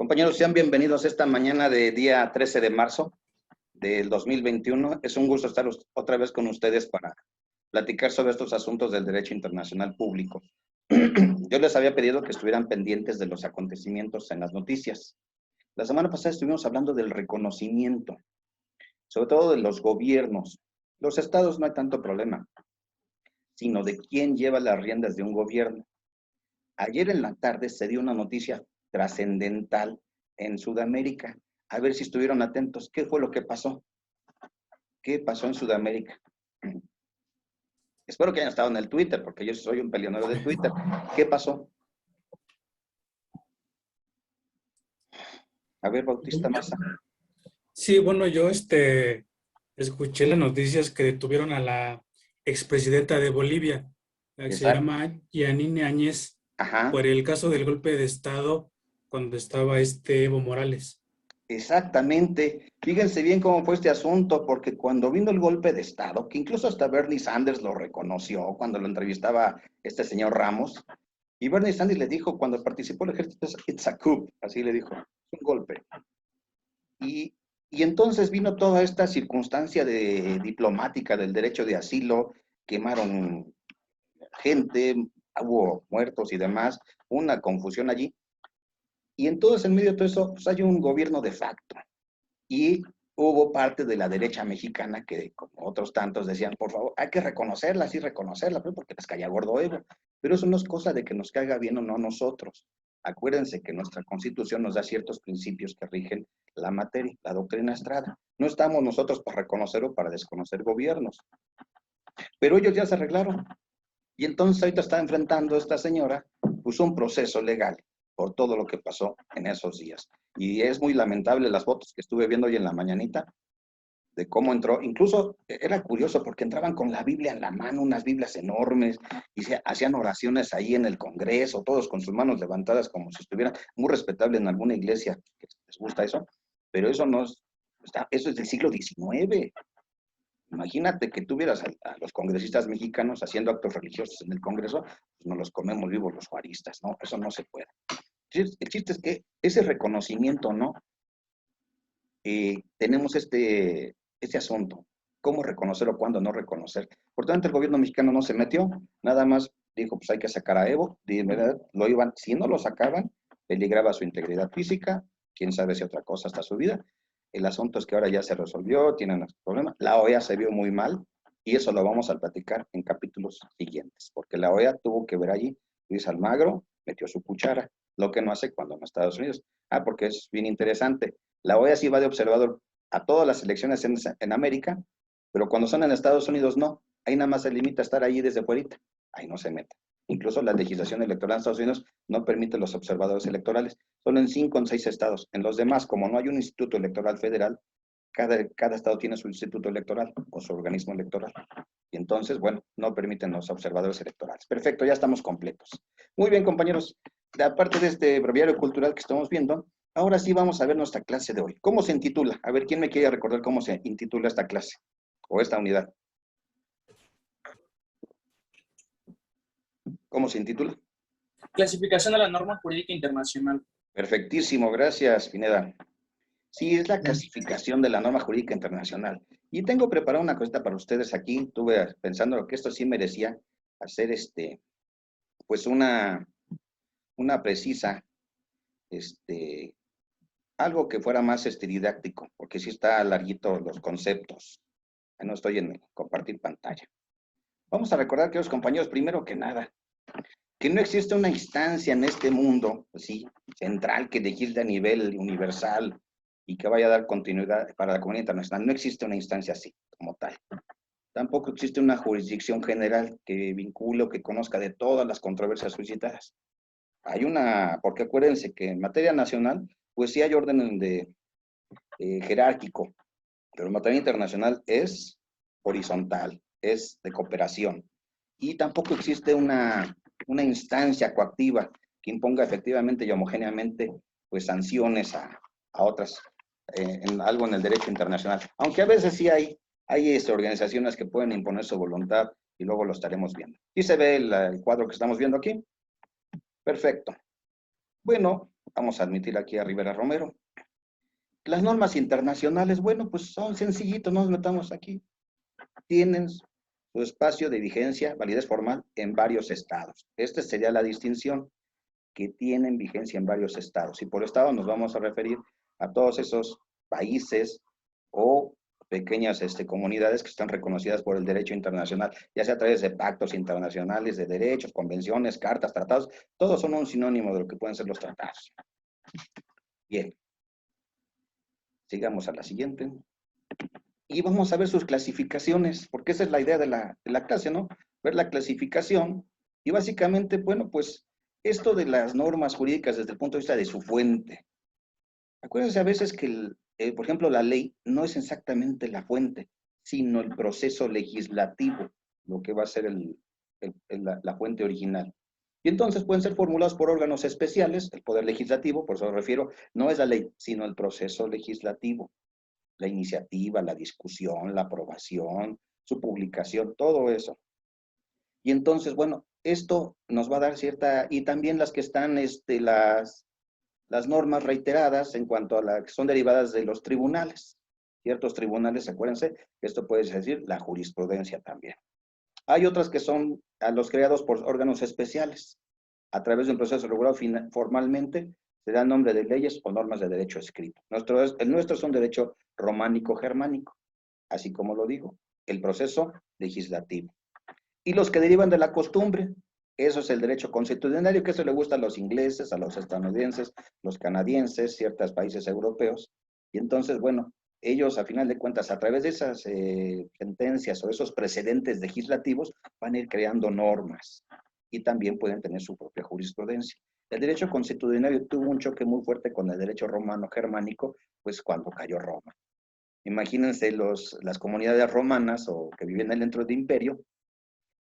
Compañeros, sean bienvenidos esta mañana de día 13 de marzo del 2021. Es un gusto estar otra vez con ustedes para platicar sobre estos asuntos del derecho internacional público. Yo les había pedido que estuvieran pendientes de los acontecimientos en las noticias. La semana pasada estuvimos hablando del reconocimiento, sobre todo de los gobiernos. Los estados no hay tanto problema, sino de quién lleva las riendas de un gobierno. Ayer en la tarde se dio una noticia trascendental en Sudamérica. A ver si estuvieron atentos. ¿Qué fue lo que pasó? ¿Qué pasó en Sudamérica? Espero que hayan estado en el Twitter, porque yo soy un peleonero de Twitter. ¿Qué pasó? A ver, Bautista Massa. Sí, bueno, yo escuché las noticias que detuvieron a la expresidenta de Bolivia, la que se Exacto. llama Yanine Áñez, Ajá. por el caso del golpe de Estado cuando estaba Evo Morales. Exactamente. Fíjense bien cómo fue este asunto, porque cuando vino el golpe de Estado, que incluso hasta Bernie Sanders lo reconoció cuando lo entrevistaba este señor Ramos, y Bernie Sanders le dijo cuando participó el ejército, it's a coup, así le dijo, es un golpe. Y entonces vino toda esta circunstancia diplomática del derecho de asilo, quemaron gente, hubo muertos y demás, una confusión allí. Y entonces en medio de todo eso, pues hay un gobierno de facto. Y hubo parte de la derecha mexicana que, como otros tantos, decían, por favor, hay que reconocerla, sí reconocerla, pues, porque les caía gordo Evo. Pero eso no es cosa de que nos caiga bien o no a nosotros. Acuérdense que nuestra Constitución nos da ciertos principios que rigen la materia, la doctrina Estrada. No estamos nosotros para reconocer o para desconocer gobiernos. Pero ellos ya se arreglaron. Y entonces ahorita está enfrentando esta señora, pues un proceso legal por todo lo que pasó en esos días. Y es muy lamentable las fotos que estuve viendo hoy en la mañanita, de cómo entró. Incluso era curioso porque entraban con la Biblia en la mano, unas Biblias enormes, y se hacían oraciones ahí en el Congreso, todos con sus manos levantadas como si estuvieran, muy respetable en alguna iglesia, que les gusta eso, pero eso no es, eso es del siglo XIX. Imagínate que tuvieras a los congresistas mexicanos haciendo actos religiosos en el Congreso, pues nos los comemos vivos los juaristas, ¿no? Eso no se puede. El chiste es que ese reconocimiento, ¿no? Tenemos este asunto, cómo reconocerlo, cuándo no reconocer. Por tanto, el gobierno mexicano no se metió, nada más dijo, pues hay que sacar a Evo, de verdad, lo iban, si no lo sacaban, peligraba su integridad física, quién sabe si otra cosa hasta su vida. El asunto es que ahora ya se resolvió, tienen los problemas. La OEA se vio muy mal, y eso lo vamos a platicar en capítulos siguientes, porque la OEA tuvo que ver allí. Luis Almagro metió su cuchara, lo que no hace cuando en Estados Unidos. Porque es bien interesante. La OEA sí va de observador a todas las elecciones en América, pero cuando son en Estados Unidos no. Ahí nada más se limita a estar ahí desde fuera. Ahí no se mete. Incluso la legislación electoral en Estados Unidos no permite los observadores electorales. Solo en 5 o 6 estados. En los demás, como no hay un instituto electoral federal, cada estado tiene su instituto electoral o su organismo electoral. Y entonces, bueno, no permiten los observadores electorales. Perfecto, ya estamos completos. Muy bien, compañeros. Aparte de este breviario cultural que estamos viendo, ahora sí vamos a ver nuestra clase de hoy. ¿Cómo se intitula? A ver, ¿quién me quiere recordar cómo se intitula esta clase o esta unidad? ¿Cómo se intitula? Clasificación de la norma jurídica internacional. Perfectísimo, gracias, Pineda. Sí, es la clasificación de la norma jurídica internacional. Y tengo preparada una cosita para ustedes aquí. Estuve pensando que esto sí merecía hacer pues una precisa, algo que fuera más didáctico, porque sí está larguito los conceptos. No estoy en compartir pantalla. Vamos a recordar, queridos compañeros, primero que nada, que no existe una instancia en este mundo, ¿sí?, central que legisle a nivel universal y que vaya a dar continuidad para la comunidad internacional. No existe una instancia así, como tal. Tampoco existe una jurisdicción general que vincule o que conozca de todas las controversias suscitadas. Hay porque acuérdense que en materia nacional, pues sí hay orden jerárquico, pero en materia internacional es horizontal, es de cooperación. Y tampoco existe una instancia coactiva que imponga efectivamente y homogéneamente pues sanciones a otras, en algo en el derecho internacional. Aunque a veces sí hay organizaciones que pueden imponer su voluntad y luego lo estaremos viendo. ¿Sí se ve el cuadro que estamos viendo aquí? Perfecto. Bueno, vamos a admitir aquí a Rivera Romero. Las normas internacionales, bueno, pues son sencillitos, no nos metamos aquí. Tienen su espacio de vigencia, validez formal, en varios estados. Esta sería la distinción, que tienen vigencia en varios estados. Y por estado nos vamos a referir a todos esos países o pequeñas comunidades que están reconocidas por el derecho internacional, ya sea a través de pactos internacionales de derechos, convenciones, cartas, tratados, todos son un sinónimo de lo que pueden ser los tratados. Bien, sigamos a la siguiente. Y vamos a ver sus clasificaciones, porque esa es la idea de la clase, ¿no? Ver la clasificación y básicamente, bueno, pues esto de las normas jurídicas desde el punto de vista de su fuente. Acuérdense a veces que, por ejemplo, la ley no es exactamente la fuente, sino el proceso legislativo, lo que va a ser la fuente original. Y entonces pueden ser formulados por órganos especiales, el Poder Legislativo, por eso me refiero, no es la ley, sino el proceso legislativo. La iniciativa, la discusión, la aprobación, su publicación, todo eso. Y entonces, bueno, esto nos va a dar cierta, y también las que están, las normas reiteradas en cuanto a las que son derivadas de los tribunales. Ciertos tribunales, acuérdense, esto puede decir la jurisprudencia también. Hay otras que son a los creados por órganos especiales. A través de un proceso regulado formalmente, se da nombre de leyes o normas de derecho escrito. El nuestro es un derecho románico-germánico, así como lo digo, el proceso legislativo. Y los que derivan de la costumbre, eso es el derecho consuetudinario, que eso le gusta a los ingleses, a los estadounidenses, los canadienses, ciertos países europeos. Y entonces, bueno, ellos a final de cuentas, a través de esas sentencias o esos precedentes legislativos, van a ir creando normas y también pueden tener su propia jurisprudencia. El derecho consuetudinario tuvo un choque muy fuerte con el derecho romano-germánico, pues cuando cayó Roma. Imagínense las comunidades romanas o que vivían dentro del imperio,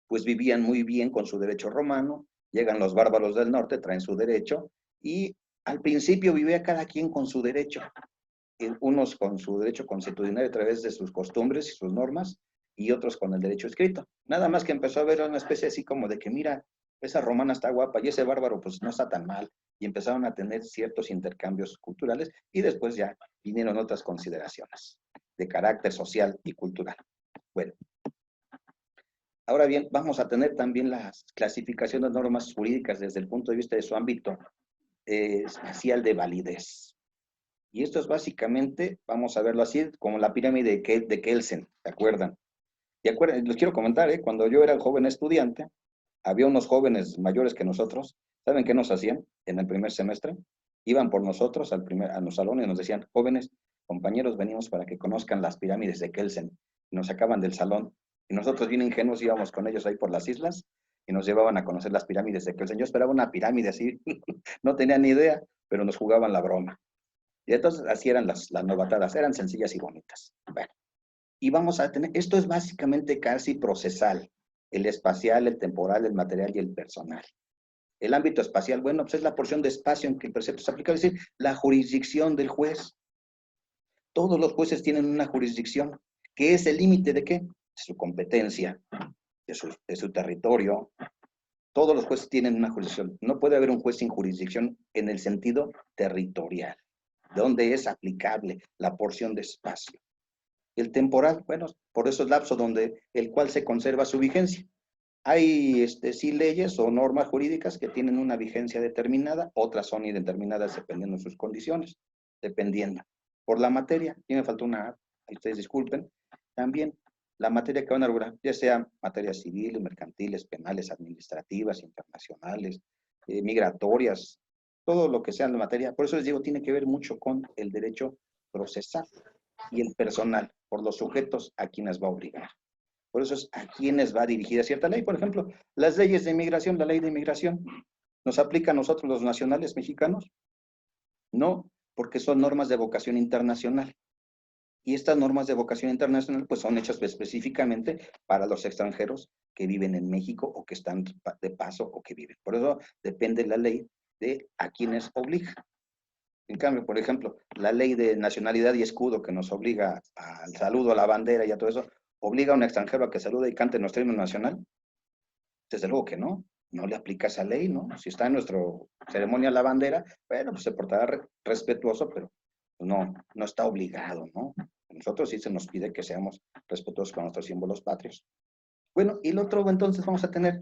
pues vivían muy bien con su derecho romano, llegan los bárbaros del norte, traen su derecho, y al principio vivía cada quien con su derecho, unos con su derecho consuetudinario a través de sus costumbres y sus normas, y otros con el derecho escrito. Nada más que empezó a haber una especie así como de que, mira, esa romana está guapa y ese bárbaro pues no está tan mal, y empezaron a tener ciertos intercambios culturales, y después ya vinieron otras consideraciones de carácter social y cultural. Bueno, ahora bien, vamos a tener también las clasificaciones de normas jurídicas desde el punto de vista de su ámbito espacial de validez. Y esto es básicamente, vamos a verlo así, como la pirámide de Kelsen, ¿se acuerdan? Y les quiero comentar, cuando yo era joven estudiante, había unos jóvenes mayores que nosotros, ¿saben qué nos hacían en el primer semestre? Iban por nosotros a los salones y nos decían, jóvenes, compañeros, venimos para que conozcan las pirámides de Kelsen. Y nos sacaban del salón. Y nosotros bien ingenuos íbamos con ellos ahí por las islas y nos llevaban a conocer las pirámides de Kelsen. Yo esperaba una pirámide así, no tenía ni idea, pero nos jugaban la broma. Y entonces así eran las novatadas, eran sencillas y bonitas. Bueno, y vamos a tener, esto es básicamente casi procesal, el espacial, el temporal, el material y el personal. El ámbito espacial, bueno, pues es la porción de espacio en que el precepto se aplica, es decir, la jurisdicción del juez. Todos los jueces tienen una jurisdicción, que es el límite de qué? De su competencia, de su territorio. Todos los jueces tienen una jurisdicción. No puede haber un juez sin jurisdicción en el sentido territorial, donde es aplicable la porción de espacio. El temporal, bueno, por eso es lapso donde el cual se conserva su vigencia. Hay sí leyes o normas jurídicas que tienen una vigencia determinada, otras son indeterminadas dependiendo de sus condiciones, dependiendo. Por la materia, aquí me faltó una, ahí ustedes disculpen, también la materia que van a regular, ya sea materias civiles, mercantiles, penales, administrativas, internacionales, migratorias, todo lo que sea en la materia, por eso les digo, tiene que ver mucho con el derecho procesal y el personal, por los sujetos a quienes va a obligar. Por eso es a quienes va dirigida cierta ley. Por ejemplo, las leyes de inmigración, la ley de inmigración, ¿nos aplica a nosotros los nacionales mexicanos? No, porque son normas de vocación internacional. Y estas normas de vocación internacional pues son hechas específicamente para los extranjeros que viven en México o que están de paso o que viven. Por eso depende la ley de a quienes obliga. En cambio, por ejemplo, la ley de nacionalidad y escudo que nos obliga al saludo a la bandera y a todo eso, ¿obliga a un extranjero a que salude y cante nuestro himno nacional? Desde luego que no. no le aplica esa ley, ¿no? Si está en nuestra ceremonia la bandera, bueno, pues se portará respetuoso, pero no está obligado, ¿no? A nosotros sí se nos pide que seamos respetuosos con nuestros símbolos patrios. Bueno, y el otro, entonces vamos a tener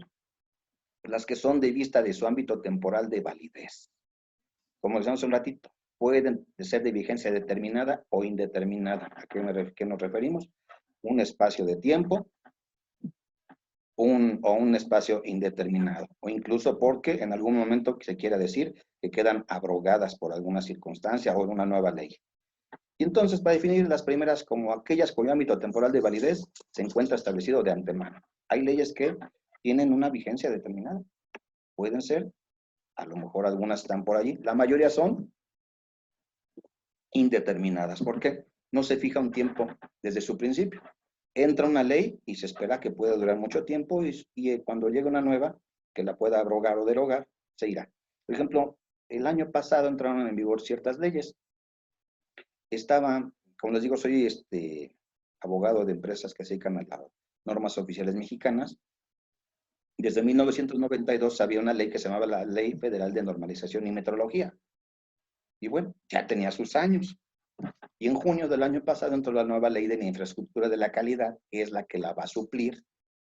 las que son de vista de su ámbito temporal de validez. Como decíamos un ratito, pueden ser de vigencia determinada o indeterminada. ¿A qué nos referimos? Un espacio de tiempo, o un espacio indeterminado, o incluso porque en algún momento se quiera decir que quedan abrogadas por alguna circunstancia o una nueva ley. Y entonces, para definir las primeras como aquellas cuyo ámbito temporal de validez se encuentra establecido de antemano. Hay leyes que tienen una vigencia determinada. Pueden ser, a lo mejor algunas están por allí, la mayoría son indeterminadas. ¿Por qué? No se fija un tiempo desde su principio. Entra una ley y se espera que pueda durar mucho tiempo y cuando llegue una nueva, que la pueda abrogar o derogar, se irá. Por ejemplo, el año pasado entraron en vigor ciertas leyes. Como les digo, soy abogado de empresas que se dedican a las normas oficiales mexicanas. Desde 1992 había una ley que se llamaba la Ley Federal de Normalización y Metrología. Y bueno, ya tenía sus años. Y en junio del año pasado entró la nueva ley de la infraestructura de la calidad, que es la que la va a suplir.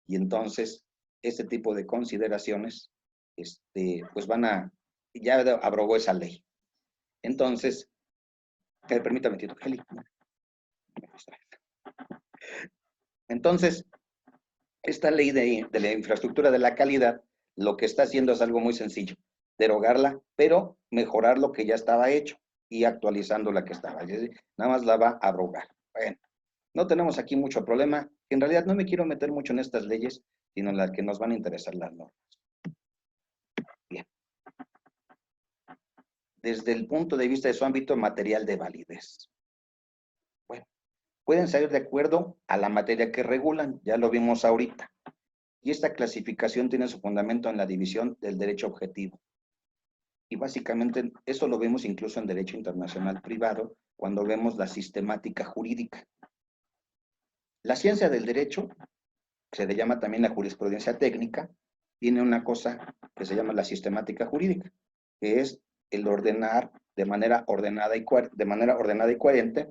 Y entonces, este tipo de consideraciones, pues ya abrogó esa ley. Entonces, permítame, Tito Heli. Entonces, esta ley de la infraestructura de la calidad, lo que está haciendo es algo muy sencillo, derogarla, pero mejorar lo que ya estaba hecho y actualizando la que estaba. Nada más la va a abrogar. Bueno, no tenemos aquí mucho problema. En realidad no me quiero meter mucho en estas leyes, sino en las que nos van a interesar las normas. Bien. Desde el punto de vista de su ámbito material de validez. Bueno, pueden salir de acuerdo a la materia que regulan, ya lo vimos ahorita. Y esta clasificación tiene su fundamento en la división del derecho objetivo. Y básicamente eso lo vemos incluso en derecho internacional privado, cuando vemos la sistemática jurídica. La ciencia del derecho, se le llama también la jurisprudencia técnica, tiene una cosa que se llama la sistemática jurídica, que es el ordenar de manera ordenada y coherente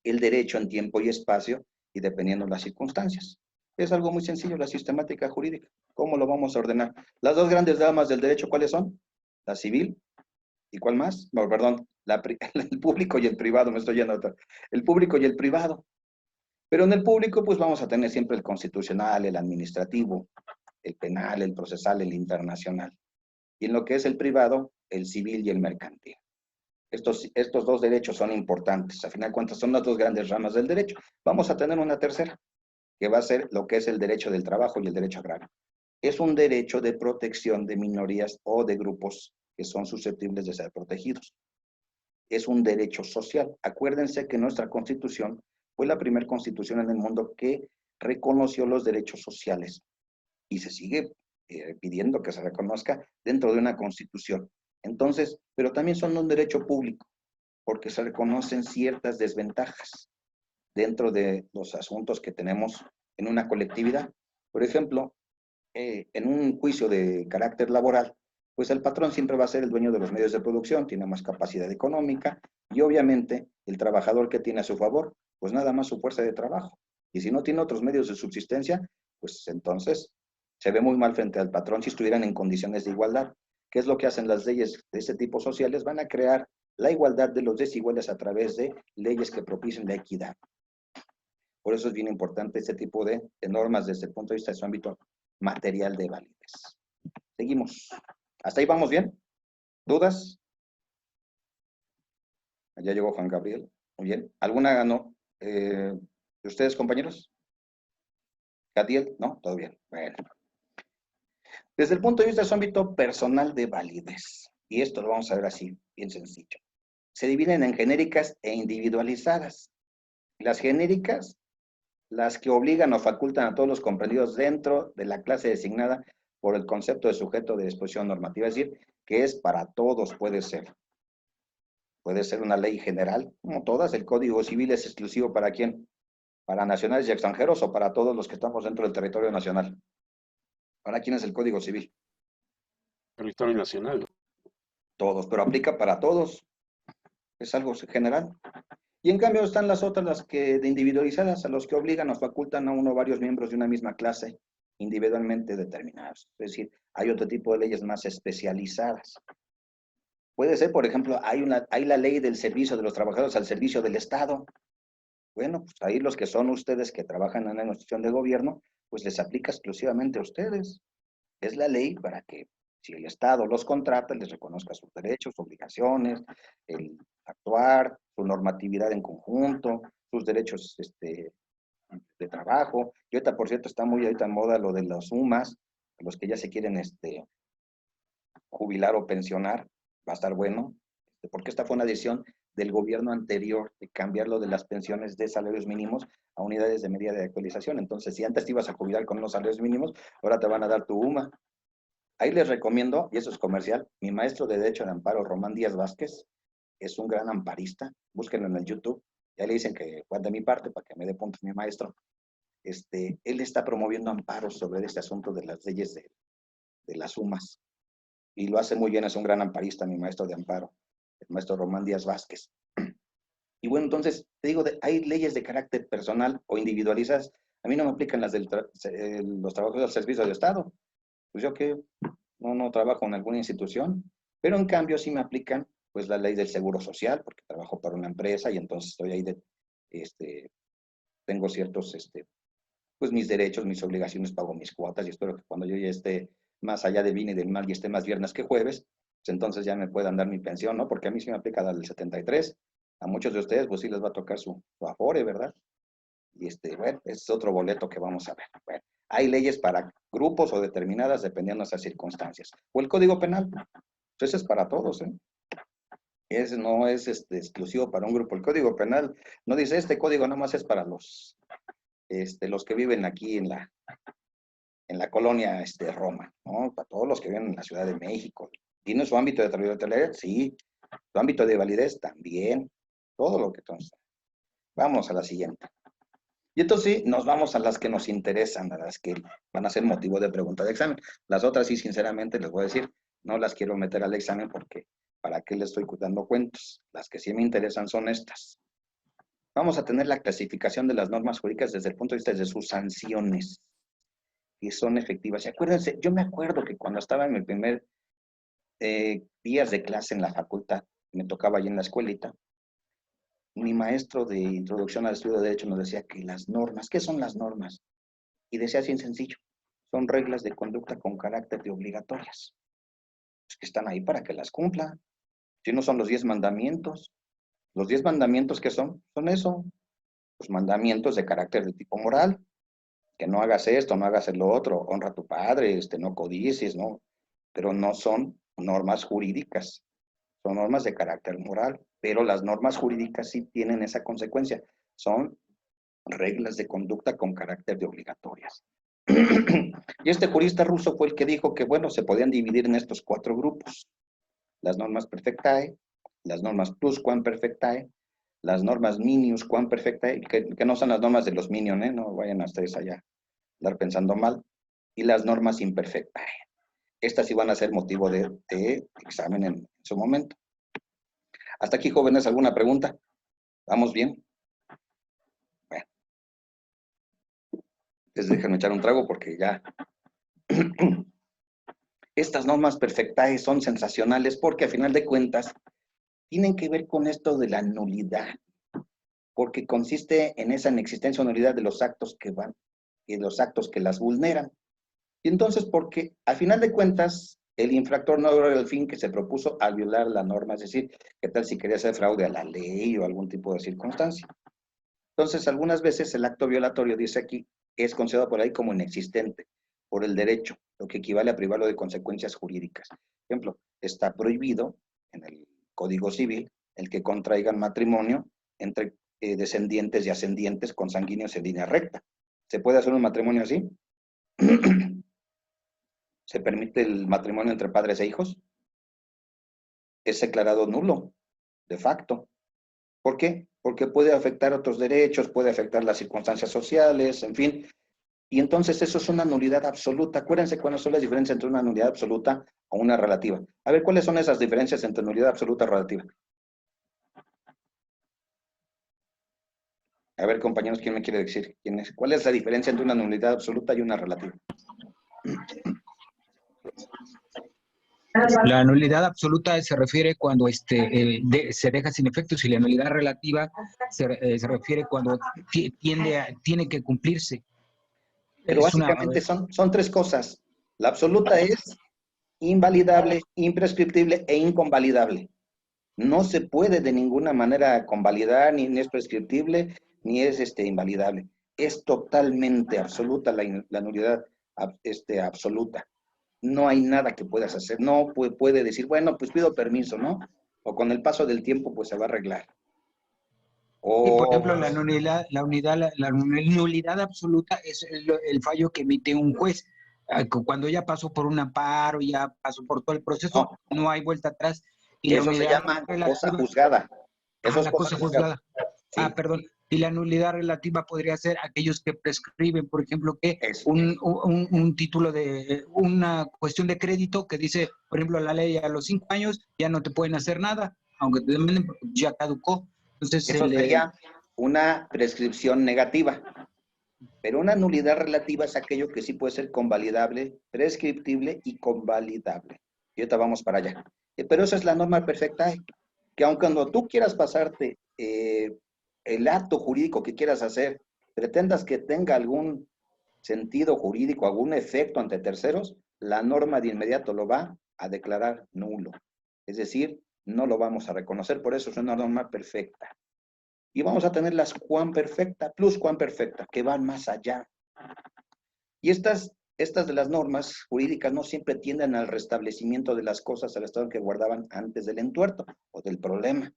el derecho en tiempo y espacio y dependiendo de las circunstancias. Es algo muy sencillo, la sistemática jurídica. ¿Cómo lo vamos a ordenar? Las dos grandes ramas del derecho, ¿cuáles son? La civil, ¿y cuál más? No, perdón, el público y el privado, me estoy yendo a otra. El público y el privado. Pero en el público, pues vamos a tener siempre el constitucional, el administrativo, el penal, el procesal, el internacional. Y en lo que es el privado, el civil y el mercantil. Estos dos derechos son importantes. A final de cuentas, son las dos grandes ramas del derecho. Vamos a tener una tercera, que va a ser lo que es el derecho del trabajo y el derecho agrario. Es un derecho de protección de minorías o de grupos que son susceptibles de ser protegidos. Es un derecho social. Acuérdense que nuestra Constitución fue la primera constitución en el mundo que reconoció los derechos sociales y se sigue pidiendo que se reconozca dentro de una Constitución. Entonces, pero también son un derecho público porque se reconocen ciertas desventajas dentro de los asuntos que tenemos en una colectividad. Por ejemplo, en un juicio de carácter laboral, pues el patrón siempre va a ser el dueño de los medios de producción, tiene más capacidad económica y obviamente el trabajador que tiene a su favor, pues nada más su fuerza de trabajo. Y si no tiene otros medios de subsistencia, pues entonces se ve muy mal frente al patrón si estuvieran en condiciones de igualdad. ¿Qué es lo que hacen las leyes de este tipo sociales? Van a crear la igualdad de los desiguales a través de leyes que propicien la equidad. Por eso es bien importante este tipo de normas desde el punto de vista de su ámbito material de validez. Seguimos. ¿Hasta ahí vamos bien? ¿Dudas? Ya llegó Juan Gabriel. Muy bien. ¿Alguna no? ¿De ustedes, compañeros? ¿Gadiel? No, todo bien. Bueno. Desde el punto de vista de su ámbito personal de validez, y esto lo vamos a ver así, bien sencillo. Se dividen en genéricas e individualizadas. Las genéricas, las que obligan o facultan a todos los comprendidos dentro de la clase designada por el concepto de sujeto de disposición normativa, es decir, que es para todos, puede ser. Puede ser una ley general, como todas. El Código Civil es exclusivo ¿para quién? Para nacionales y extranjeros o para todos los que estamos dentro del territorio nacional. ¿Para quién es el Código Civil? Territorio nacional. Todos, pero aplica para todos. Es algo general. Y en cambio están las otras, las que de individualizadas, a los que obligan o facultan a uno o varios miembros de una misma clase individualmente determinados. Es decir, hay otro tipo de leyes más especializadas. Puede ser, por ejemplo, hay la ley del servicio de los trabajadores al servicio del Estado. Bueno, pues ahí los que son ustedes que trabajan en la institución de gobierno, pues les aplica exclusivamente a ustedes. Es la ley para que, si el Estado los contrata, les reconozca sus derechos, obligaciones, el actuar, su normatividad en conjunto, sus derechos de trabajo. Y ahorita, por cierto, está muy ahorita en moda lo de las UMAS, los que ya se quieren jubilar o pensionar, va a estar bueno, porque esta fue una decisión del gobierno anterior de cambiarlo de las pensiones de salarios mínimos a unidades de medida de actualización. Entonces, si antes te ibas a jubilar con unos salarios mínimos, ahora te van a dar tu UMA. Ahí les recomiendo, y eso es comercial, mi maestro de Derecho de Amparo, Román Díaz Vázquez, es un gran amparista, búsquenlo en el YouTube, ya le dicen que fue de mi parte para que me dé puntos mi maestro. Él está promoviendo amparos sobre este asunto de las leyes de las UMAS, y lo hace muy bien, es un gran amparista, mi maestro de amparo, el maestro Román Díaz Vázquez. Y bueno, entonces, te digo, hay leyes de carácter personal o individualizadas. A mí no me aplican las de los trabajadores del servicio de Estado. Pues yo que no trabajo en alguna institución, pero en cambio sí me aplican pues la ley del seguro social, porque trabajo para una empresa y entonces estoy ahí tengo ciertos, pues mis derechos, mis obligaciones, pago mis cuotas y espero que cuando yo ya esté más allá del bien y del mal y esté más viernes que jueves, pues entonces ya me puedan dar mi pensión, ¿no? Porque a mí sí me aplica la del 73, a muchos de ustedes pues sí les va a tocar su Afore, ¿verdad? Y bueno, es otro boleto que vamos a ver. Bueno, hay leyes para grupos o determinadas dependiendo de las circunstancias. O el Código Penal, pues ese es para todos, ¿eh? No es exclusivo para un grupo. El Código Penal no dice, este código nomás es para los que viven aquí en la colonia Roma, ¿no? Para todos los que viven en la Ciudad de México. ¿Tiene su ámbito de territorialidad? Sí. ¿Su ámbito de validez? También. Todo lo que entonces. Vamos a la siguiente. Y entonces sí, nos vamos a las que nos interesan, a las que van a ser motivo de pregunta de examen. Las otras sí, sinceramente, les voy a decir, no las quiero meter al examen porque ¿para qué les estoy dando cuentos? Las que sí me interesan son estas. Vamos a tener la clasificación de las normas jurídicas desde el punto de vista de sus sanciones, que son efectivas. Y acuérdense, yo me acuerdo que cuando estaba en mi primer días de clase en la facultad, me tocaba allí en la escuelita, mi maestro de introducción al estudio de derecho nos decía que las normas, ¿qué son las normas? Y decía así en sencillo, son reglas de conducta con carácter de obligatorias. Pues que están ahí para que las cumpla. Si no son los 10 mandamientos. Los 10 mandamientos, ¿qué son? Son eso. Los mandamientos de carácter de tipo moral. Que no hagas esto, no hagas lo otro, honra a tu padre, no codicies, ¿no? Pero no son normas jurídicas. Son normas de carácter moral. Pero las normas jurídicas sí tienen esa consecuencia. Son reglas de conducta con carácter de obligatorias. Y este jurista ruso fue el que dijo que, bueno, se podían dividir en estos 4 grupos. Las normas perfectae, las normas pluscuamperfectae, las normas minuscuamperfectae, que no son las normas de los minion, no vayan a ustedes allá andar pensando mal, y las normas imperfectae. Estas sí van a ser motivo de examen en su momento. Hasta aquí, jóvenes, ¿alguna pregunta? ¿Vamos bien? Bueno. Entonces déjenme echar un trago porque ya... Estas normas perfectae son sensacionales porque a final de cuentas tienen que ver con esto de la nulidad, porque consiste en esa inexistencia o nulidad de los actos que van y de los actos que las vulneran. Y entonces, porque al final de cuentas, el infractor no logra el fin que se propuso al violar la norma, es decir, ¿qué tal si quería hacer fraude a la ley o algún tipo de circunstancia? Entonces, algunas veces el acto violatorio, dice aquí, es considerado por ahí como inexistente por el derecho, lo que equivale a privarlo de consecuencias jurídicas. Por ejemplo, está prohibido en el Código Civil el que contraigan matrimonio entre descendientes y ascendientes consanguíneos en línea recta. ¿Se puede hacer un matrimonio así? ¿Se permite el matrimonio entre padres e hijos? Es declarado nulo, de facto. ¿Por qué? Porque puede afectar otros derechos, puede afectar las circunstancias sociales, en fin. Y entonces eso es una nulidad absoluta. Acuérdense cuáles son las diferencias entre una nulidad absoluta o una relativa. A ver, ¿cuáles son esas diferencias entre nulidad absoluta y relativa? A ver, compañeros, ¿quién me quiere decir? ¿Cuál es la diferencia entre una nulidad absoluta y una relativa? La nulidad absoluta se refiere cuando se deja sin efectos, y la nulidad relativa se refiere cuando tiene que cumplirse. Pero básicamente son tres cosas. La absoluta es invalidable, imprescriptible e inconvalidable. No se puede de ninguna manera convalidar, ni es prescriptible, ni es invalidable. Es totalmente absoluta la nulidad absoluta. No hay nada que puedas hacer. No puede decir, bueno, pues pido permiso, ¿no? O con el paso del tiempo, pues se va a arreglar. Y por ejemplo, la nulidad absoluta es el fallo que emite un juez. Cuando ya pasó por un amparo, ya pasó por todo el proceso, no hay vuelta atrás. Y eso se llama cosa juzgada. Eso es la cosa juzgada. Sí. Perdón. Y la nulidad relativa podría ser aquellos que prescriben, por ejemplo, que un título de una cuestión de crédito que dice, por ejemplo, la ley a los 5 años ya no te pueden hacer nada, aunque te demanden porque ya caducó. Entonces, eso sería una prescripción negativa. Pero una nulidad relativa es aquello que sí puede ser convalidable, prescriptible y convalidable. Y ahorita vamos para allá. Pero esa es la norma perfecta, que aunque cuando tú quieras pasarte el acto jurídico que quieras hacer, pretendas que tenga algún sentido jurídico, algún efecto ante terceros, la norma de inmediato lo va a declarar nulo. Es decir, no lo vamos a reconocer, por eso es una norma perfecta. Y vamos a tener las cuamperfecta, pluscuamperfecta, que van más allá. Y estas de las normas jurídicas no siempre tienden al restablecimiento de las cosas al estado que guardaban antes del entuerto o del problema,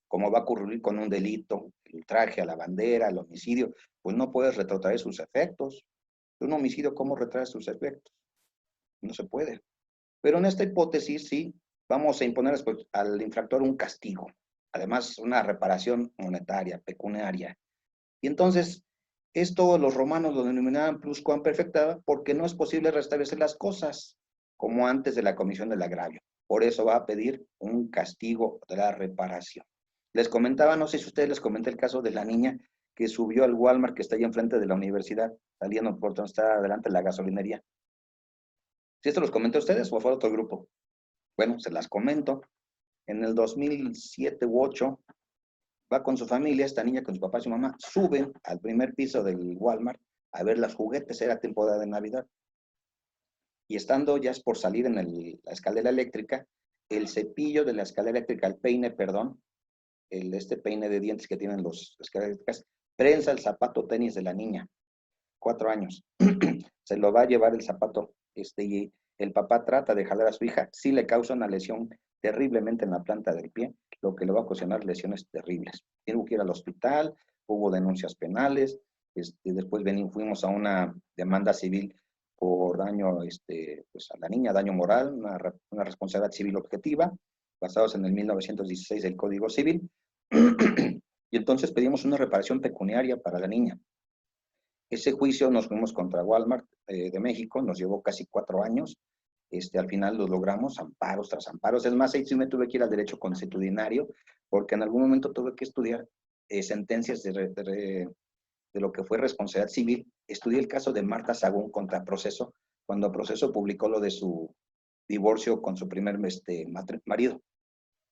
como va a ocurrir con un delito, el ultraje a la bandera, el homicidio, pues no puedes retrotraer sus efectos. Un homicidio, ¿cómo retrae sus efectos? No se puede. Pero en esta hipótesis, sí, vamos a imponer al infractor un castigo. Además, una reparación monetaria, pecuniaria. Y entonces, esto los romanos lo denominaban pluscuamperfecta porque no es posible restablecer las cosas como antes de la comisión del agravio. Por eso va a pedir un castigo de la reparación. Les comentaba, no sé si ustedes les comenté el caso de la niña que subió al Walmart que está ahí enfrente de la universidad, saliendo por donde está adelante la gasolinería. ¿Sí esto los comenté a ustedes o fue a otro grupo? Bueno, se las comento. En el 2007 u 2008, va con su familia, esta niña con su papá y su mamá, suben al primer piso del Walmart a ver los juguetes, era temporada de Navidad. Y estando ya es por salir en la escalera eléctrica, el cepillo de la escalera eléctrica, el peine, perdón, este peine de dientes que tienen las escaleras eléctricas, prensa el zapato tenis de la niña, 4 años. Se lo va a llevar el zapato, y el papá trata de jalar a su hija, sí le causa una lesión terriblemente en la planta del pie, lo que le va a ocasionar lesiones terribles. Tuvo que ir al hospital, hubo denuncias penales, después fuimos a una demanda civil por daño pues a la niña, daño moral, una responsabilidad civil objetiva, basados en el 1916 del Código Civil, y entonces pedimos una reparación pecuniaria para la niña. Ese juicio nos fuimos contra Walmart de México, nos llevó casi 4 años. Al final lo logramos, amparos tras amparos. Es más, ahí sí me tuve que ir al derecho consuetudinario, porque en algún momento tuve que estudiar sentencias de lo que fue responsabilidad civil. Estudié el caso de Marta Sagún contra Proceso, cuando Proceso publicó lo de su divorcio con su primer marido.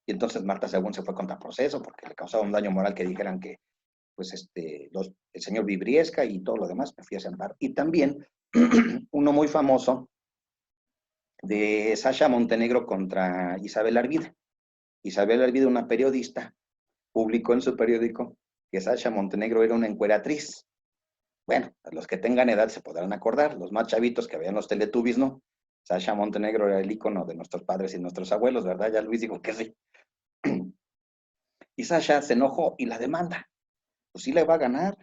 Y entonces Marta Sagún se fue contra Proceso porque le causaba un daño moral que dijeran que pues el señor Vibriesca y todo lo demás, me fui a sentar. Y también uno muy famoso de Sasha Montenegro contra Isabel Arvide. Isabel Arvide, una periodista, publicó en su periódico que Sasha Montenegro era una encueratriz. Bueno, los que tengan edad se podrán acordar, los más chavitos que vean los Teletubbies, ¿no? Sasha Montenegro era el ícono de nuestros padres y nuestros abuelos, ¿verdad? Ya Luis dijo que sí. Y Sasha se enojó y la demanda. Pues sí le va a ganar.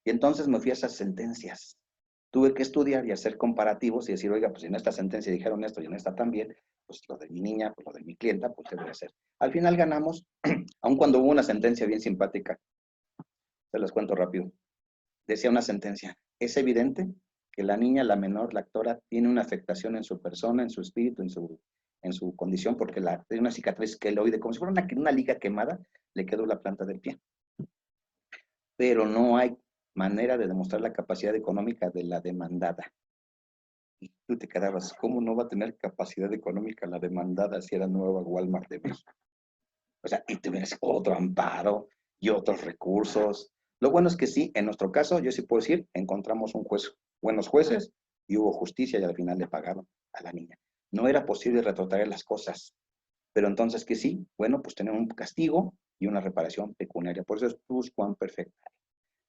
Y entonces me fui a esas sentencias. Tuve que estudiar y hacer comparativos y decir, oiga, pues en esta sentencia dijeron esto y en esta también, pues lo de mi niña, pues lo de mi clienta, pues debe ser. Al final ganamos, aun cuando hubo una sentencia bien simpática. Se las cuento rápido. Decía una sentencia, es evidente que la niña, la menor, la actora, tiene una afectación en su persona, en su espíritu, en su condición, porque tiene una cicatriz queloide, como si fuera una liga quemada, le quedó la planta del pie. Pero no hay manera de demostrar la capacidad económica de la demandada. Y tú te quedabas, ¿cómo no va a tener capacidad económica la demandada si era nueva Walmart de México? O sea, y tuvieras otro amparo y otros recursos. Lo bueno es que sí, en nuestro caso, yo sí puedo decir, encontramos buenos jueces y hubo justicia y al final le pagaron a la niña. No era posible retrotraer las cosas, pero entonces que sí, bueno, pues tener un castigo y una reparación pecuniaria. Por eso es pluscuamperfecta.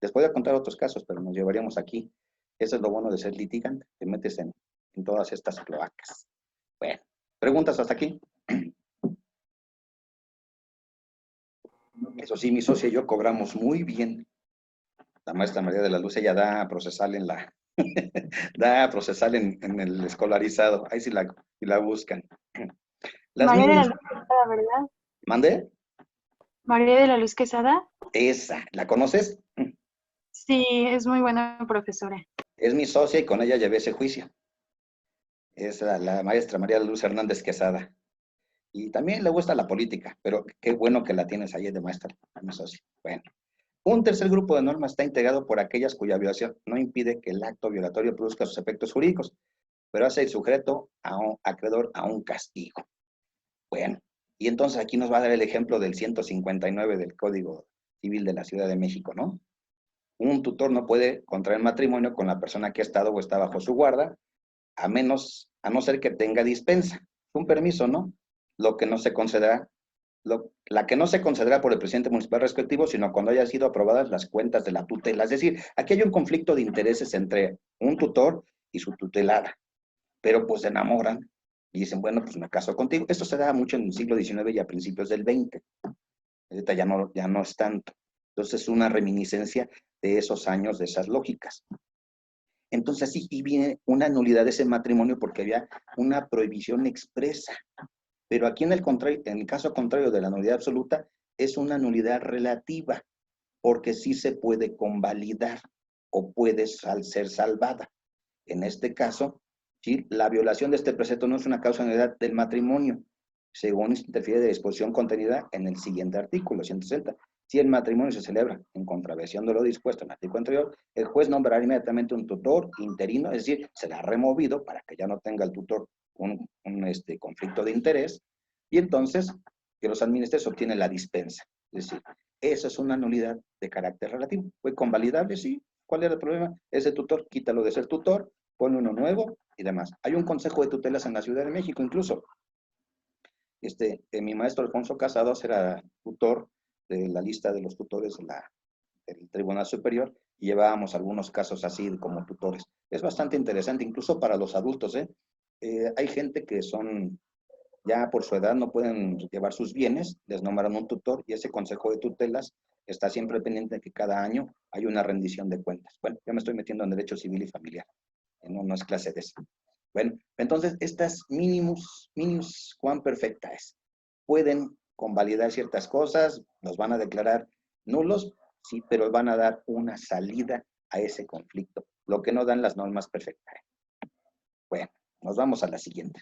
Les voy a contar otros casos, pero nos llevaríamos aquí. Eso es lo bueno de ser litigante, te metes en todas estas cloacas. Bueno, ¿preguntas hasta aquí? Eso sí, mi socia y yo cobramos muy bien. La maestra María de la Luz, ella da procesal da procesal en el escolarizado. Ahí sí la buscan. Las María de la niñas, Luz Quesada, ¿verdad? ¿mandé? María de la Luz Quesada. Esa, ¿la conoces? Sí, es muy buena profesora. Es mi socia y con ella llevé ese juicio. Es la maestra María de Luz Hernández Quesada. Y también le gusta la política, pero qué bueno que la tienes ahí de maestra, mi socia. Bueno. Un tercer grupo de normas está integrado por aquellas cuya violación no impide que el acto violatorio produzca sus efectos jurídicos, pero hace el sujeto acreedor a un castigo. Bueno, y entonces aquí nos va a dar el ejemplo del 159 del Código Civil de la Ciudad de México, ¿no? Un tutor no puede contraer matrimonio con la persona que ha estado o está bajo su guarda, a no ser que tenga dispensa. Un permiso, ¿no? Lo que no se concederá la que no se concederá por el presidente municipal respectivo, sino cuando hayan sido aprobadas las cuentas de la tutela. Es decir, aquí hay un conflicto de intereses entre un tutor y su tutelada, pero pues se enamoran y dicen, bueno, pues me caso contigo. Esto se da mucho en el siglo XIX y a principios del XX. Ahorita ya no es tanto. Entonces es una reminiscencia de esos años, de esas lógicas. Entonces sí, y viene una nulidad de ese matrimonio porque había una prohibición expresa. Pero aquí en el caso contrario de la nulidad absoluta, es una nulidad relativa, porque sí se puede convalidar o puede ser salvada. En este caso, ¿sí? La violación de este precepto no es una causa de nulidad del matrimonio, según interfiere de la disposición contenida en el siguiente artículo, 160. Si el matrimonio se celebra en contravención de lo dispuesto en el artículo anterior, el juez nombrará inmediatamente un tutor interino, es decir, será removido para que ya no tenga el tutor un conflicto de interés, y entonces que los administradores obtienen la dispensa. Es decir, eso es una nulidad de carácter relativo. ¿Fue convalidable? Sí. ¿Cuál era el problema? Ese tutor, quítalo de ser tutor, pone uno nuevo y demás. Hay un consejo de tutelas en la Ciudad de México incluso. Mi maestro Alfonso Casados era tutor de la lista de los tutores del Tribunal Superior y llevábamos algunos casos así como tutores. Es bastante interesante, incluso para los adultos, hay gente que ya por su edad no pueden llevar sus bienes, les nombran un tutor y ese consejo de tutelas está siempre pendiente de que cada año hay una rendición de cuentas. Bueno, ya me estoy metiendo en derecho civil y familiar, no es clase de eso. Bueno, entonces estas mínimos cuán perfecta es. Pueden convalidar ciertas cosas, los van a declarar nulos, sí, pero van a dar una salida a ese conflicto, lo que no dan las normas perfectas. Bueno, nos vamos a la siguiente.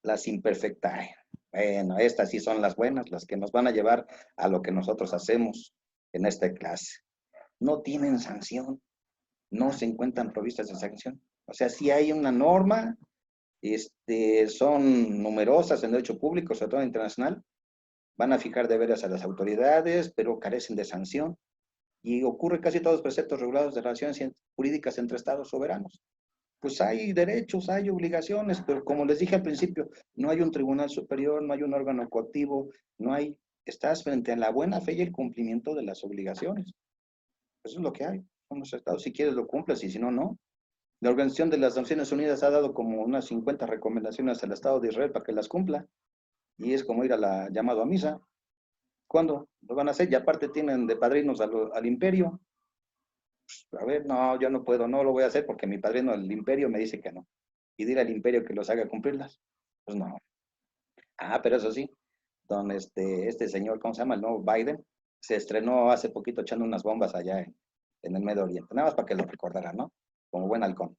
Las imperfectas. Bueno, estas sí son las buenas, las que nos van a llevar a lo que nosotros hacemos en esta clase. No tienen sanción, no se encuentran provistas de sanción. O sea, sí hay una norma, son numerosas en derecho público, sobre todo internacional, van a fijar deberes a las autoridades, pero carecen de sanción. Y ocurre casi todos los preceptos regulados de relaciones jurídicas entre estados soberanos. Pues hay derechos, hay obligaciones, pero como les dije al principio, no hay un tribunal superior, no hay un órgano coactivo, estás frente a la buena fe y el cumplimiento de las obligaciones. Eso es lo que hay. Son los estados, si quieres lo cumples y si no, no. La Organización de las Naciones Unidas ha dado como unas 50 recomendaciones al Estado de Israel para que las cumpla. Y es como ir llamado a misa. ¿Cuándo lo van a hacer? Y aparte tienen de padrinos al imperio. Pues, a ver, no, yo no puedo, no lo voy a hacer porque mi padrino del imperio me dice que no. Y dile al imperio que los haga cumplirlas. Pues no. Pero eso sí, este señor, ¿cómo se llama? El nuevo Biden, se estrenó hace poquito echando unas bombas allá en el Medio Oriente. Nada más para que lo recordaran, ¿no? como buen halcón.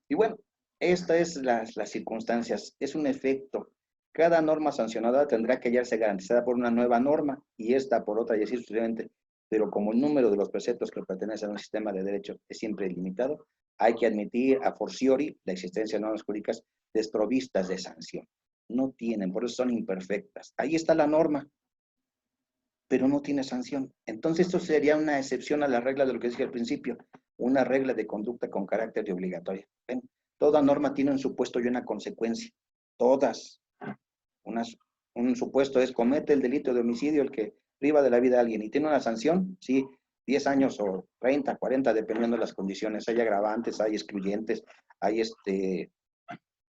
Y bueno, esta es las circunstancias, es un efecto. Cada norma sancionadora tendrá que hallarse garantizada por una nueva norma y esta por otra y así sucesivamente. Pero como el número de los preceptos que pertenecen a un sistema de derecho es siempre limitado, hay que admitir a fortiori la existencia de normas jurídicas desprovistas de sanción. No tienen, por eso son imperfectas. Ahí está la norma, pero no tiene sanción. Entonces esto sería una excepción a la regla de lo que dije al principio, una regla de conducta con carácter de obligatoria. ¿Ven? Toda norma tiene un supuesto y una consecuencia. Todas. Un supuesto es comete el delito de homicidio el que priva de la vida a alguien y tiene una sanción, sí, 10 años o 30, 40, dependiendo de las condiciones. Hay agravantes, hay excluyentes, hay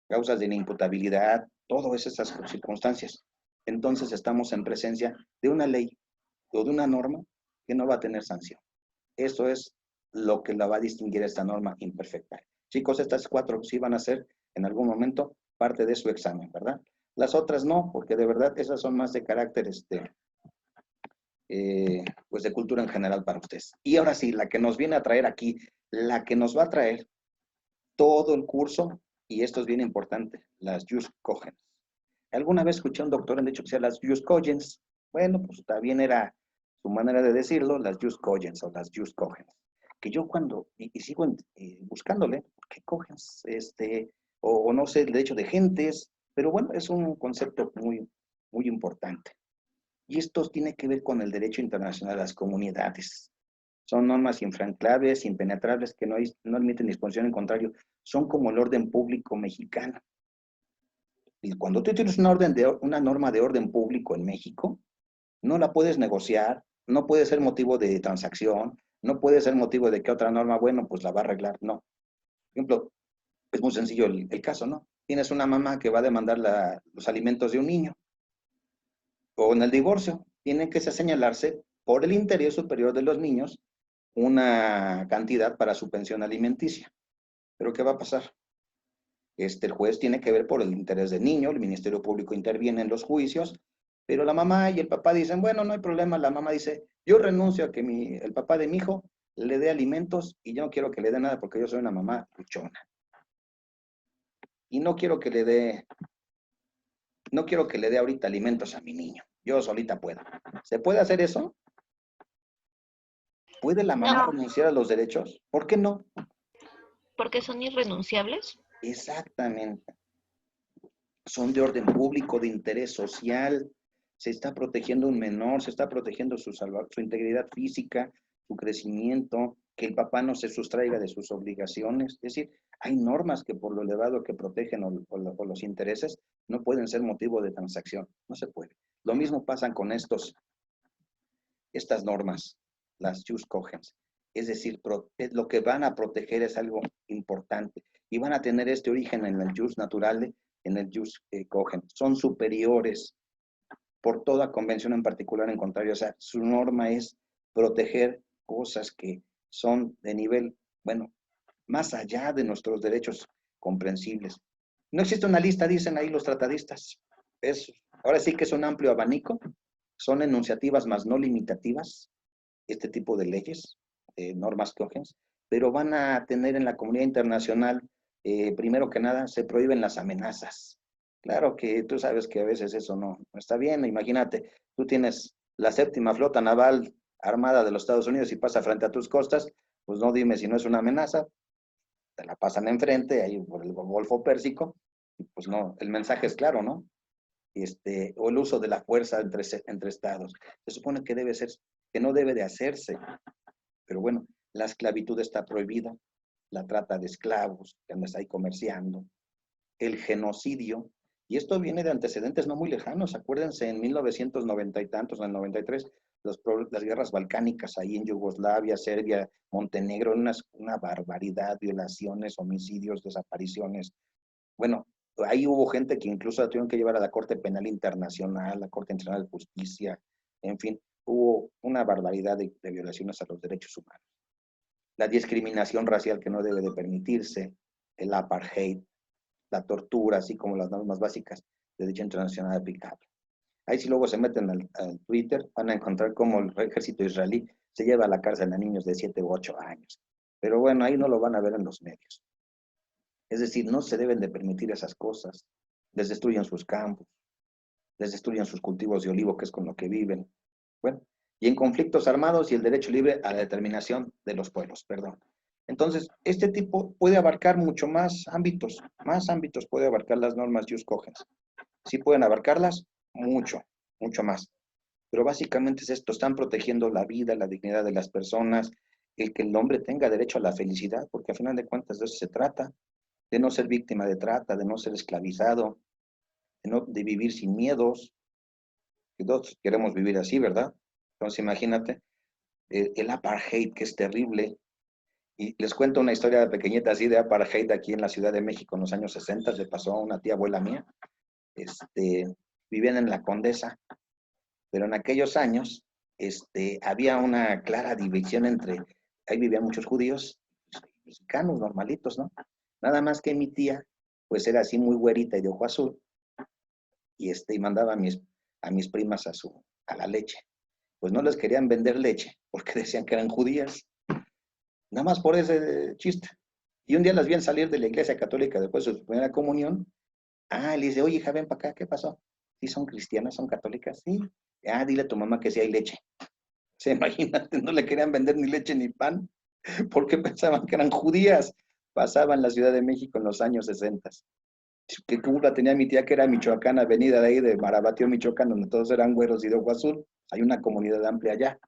causas de inimputabilidad, todas esas circunstancias. Entonces estamos en presencia de una ley o de una norma que no va a tener sanción. Eso es lo que la va a distinguir esta norma imperfecta. Chicos, estas 4 sí van a ser en algún momento parte de su examen, ¿verdad? Las otras no, porque de verdad esas son más de carácter, pues de cultura en general para ustedes. Y ahora sí, la que nos viene a traer aquí, la que nos va a traer todo el curso, y esto es bien importante, las jus cogens. Alguna vez escuché a un doctor en dicho que sea las jus cogens. Bueno, pues también era su manera de decirlo, las jus cogens o las jus cogens. Que yo cuando, y sigo buscándole, ¿qué cogens? O no sé, el derecho de gentes, pero bueno, es un concepto muy, muy importante. Y esto tiene que ver con el derecho internacional de las comunidades. Son normas infranqueables, impenetrables, que no admiten disposición en contrario. Son como el orden público mexicano. Y cuando tú tienes una norma de orden público en México, no la puedes negociar, no puede ser motivo de transacción, no puede ser motivo de que otra norma, bueno, pues la va a arreglar, no. Por ejemplo, es muy sencillo el caso, ¿no? Tienes una mamá que va a demandar los alimentos de un niño, o en el divorcio, tiene que señalarse por el interés superior de los niños una cantidad para su pensión alimenticia. ¿Pero qué va a pasar? El juez tiene que ver por el interés del niño, el Ministerio Público interviene en los juicios, pero la mamá y el papá dicen, bueno, no hay problema, la mamá dice, yo renuncio a que el papá de mi hijo le dé alimentos y yo no quiero que le dé nada porque yo soy una mamá luchona. Y no quiero que le dé ahorita alimentos a mi niño. Yo solita puedo. ¿Se puede hacer eso? ¿Puede la mamá renunciar a los derechos? ¿Por qué no? Porque son irrenunciables. Exactamente. Son de orden público, de interés social. Se está protegiendo un menor, se está protegiendo su integridad física, su crecimiento, que el papá no se sustraiga de sus obligaciones. Es decir, hay normas que por lo elevado que protegen o los intereses no pueden ser motivo de transacción. No se puede. Lo mismo pasa con estas normas, las jus cogens. Es decir, lo que van a proteger es algo importante y van a tener este origen en el jus naturale, en el jus cogens. Son superiores por toda convención en particular en contrario. O sea, su norma es proteger cosas que son de nivel, bueno, más allá de nuestros derechos comprensibles. No existe una lista, dicen ahí los tratadistas. Ahora sí que es un amplio abanico, son enunciativas más no limitativas, este tipo de leyes, normas cogens, pero van a tener en la comunidad internacional, primero que nada, se prohíben las amenazas. Claro que tú sabes que a veces eso no está bien. Imagínate, tú tienes la 7ª flota naval armada de los Estados Unidos y pasa frente a tus costas, pues no dime si no es una amenaza, te la pasan enfrente, ahí por el Golfo Pérsico, y pues no, el mensaje es claro, ¿no? O el uso de la fuerza entre estados. Se supone que no debe de hacerse, pero bueno, la esclavitud está prohibida, la trata de esclavos, que andas ahí comerciando, el genocidio, y esto viene de antecedentes no muy lejanos. Acuérdense, en 1990 y tantos, en el 93, las guerras balcánicas ahí en Yugoslavia, Serbia, Montenegro, una barbaridad, violaciones, homicidios, desapariciones. Bueno, ahí hubo gente que incluso la tuvieron que llevar a la Corte Penal Internacional, la Corte Internacional de Justicia, en fin, hubo una barbaridad de violaciones a los derechos humanos. La discriminación racial que no debe de permitirse, el apartheid, la tortura, así como las normas básicas de derecho internacional aplicable. Ahí si luego se meten al Twitter, van a encontrar cómo el ejército israelí se lleva a la cárcel a niños de 7 u 8 años. Pero bueno, ahí no lo van a ver en los medios. Es decir, no se deben de permitir esas cosas. Les destruyen sus campos, les destruyen sus cultivos de olivo, que es con lo que viven. Bueno, y en conflictos armados y el derecho libre a la determinación de los pueblos, perdón. Entonces, este tipo puede abarcar mucho más ámbitos puede abarcar las normas jus cogens. Sí pueden abarcarlas, mucho más. Pero básicamente es esto, están protegiendo la vida, la dignidad de las personas, el que el hombre tenga derecho a la felicidad, porque a final de cuentas de eso se trata, de no ser víctima de trata, de no ser esclavizado, de vivir sin miedos, que todos queremos vivir así, ¿verdad? Entonces imagínate, el apartheid, que es terrible, y les cuento una historia pequeñita así de apartheid aquí en la Ciudad de México en los años 60, le pasó a una tía abuela mía, vivían en la Condesa, pero en aquellos años había una clara división entre, ahí vivían muchos judíos, mexicanos normalitos, ¿no? Nada más que mi tía, pues era así muy güerita y de ojo azul, y mandaba a mis primas a la leche. Pues no les querían vender leche, porque decían que eran judías, nada más por ese chiste. Y un día las vi salir de la iglesia católica después de su primera comunión. Le dice, oye, hija, ven para acá, ¿qué pasó? ¿Sí son cristianas, son católicas? Sí. Dile a tu mamá que sí hay leche. Se imagínate, no le querían vender ni leche ni pan, porque pensaban que eran judías. Pasaba en la Ciudad de México en los años 60. ¿Qué culpa tenía mi tía, que era michoacana, venida de ahí de Marabatío, Michoacán, donde todos eran güeros y de ojo azul? Hay una comunidad amplia allá.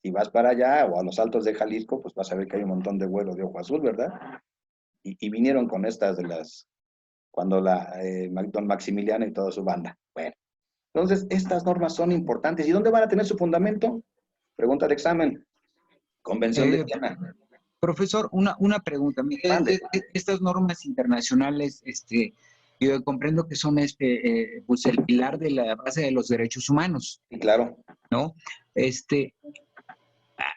Si vas para allá o a los Altos de Jalisco, pues vas a ver que hay un montón de güeros de ojo azul, ¿verdad? Y vinieron con estas cuando don Maximiliano y toda su banda. Bueno, entonces estas normas son importantes. ¿Y dónde van a tener su fundamento? Pregunta de examen. Convención de Viena. Profesor, una pregunta. Estas normas internacionales, yo comprendo que son pues el pilar de la base de los derechos humanos. Sí, claro. ¿No?